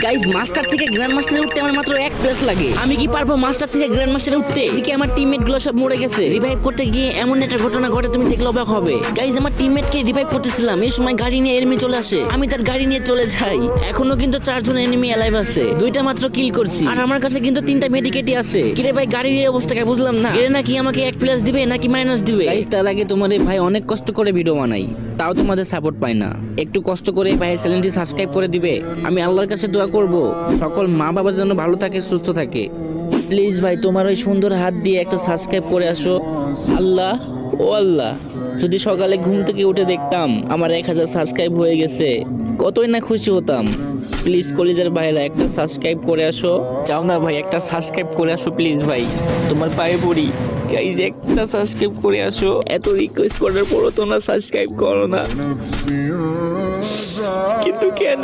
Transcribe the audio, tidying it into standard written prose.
Guys master থেকে grand মাস্টারে উঠতে আমার মাত্র 1 প্লেস লাগে। আমি কি পারবো মাস্টার থেকে গ্র্যান্ড মাস্টারে উঠতে? এদিকে আমার টিমমেট গুলো সব মরে গেছে। রিভাইভ করতে গিয়ে এমন একটা ঘটনা ঘটে তুমি দেখলে অবাক হবে। গাইস আমার টিমমেট কে রিভাইভ করতেছিলাম, এই সময় গাড়ি নিয়ে এনিমি চলে আসে। আমি তার গাড়ি নিয়ে চলে যাই। এখনো কিন্তু 4 জন এনিমি অ্যালাইভ আছে। 2টা মাত্র কিল করছি আর আমার কাছে কিন্তু 3টা মেডিকেটই আছে। কিরে ভাই গাড়ির এই অবস্থাকে বুঝলাম না। এর নাকি আমাকে 1 প্লাস দিবে নাকি মাইনাস দিবে? গাইস তার আগে তোমাদের ভাই অনেক কষ্ট করে ভিডিও বানাই, তাও তোমাদের সাপোর্ট পাই না। একটু কষ্ট করে ভাইয়ের চ্যানেলটি সাবস্ক্রাইব করে দিবে। আমি আল্লাহর কাছে দোয়া করব সকল মা বাবা যেন ভালো থাকে, সুস্থ থাকে। প্লিজ ভাই তোমার ওই সুন্দর হাত দিয়ে একটা সাবস্ক্রাইব করে আসো। আল্লাহ ও আল্লাহ, যদি সকালে ঘুম থেকে উঠে দেখতাম আমার 1000 সাবস্ক্রাইব হয়ে গেছে, কতই না খুশি হতাম। প্লিজ কলিজার ভাইরা একটা সাবস্ক্রাইব করে আসো। চাও না ভাই একটা সাবস্ক্রাইব করে আসো প্লিজ ভাই, তোমার পায়ে পড়ি। গাইজ একটা সাবস্ক্রাইব করে আসো। এত রিকোয়েস্ট করার পরও তোমরা সাবস্ক্রাইব করো না, কিন্তু কেন?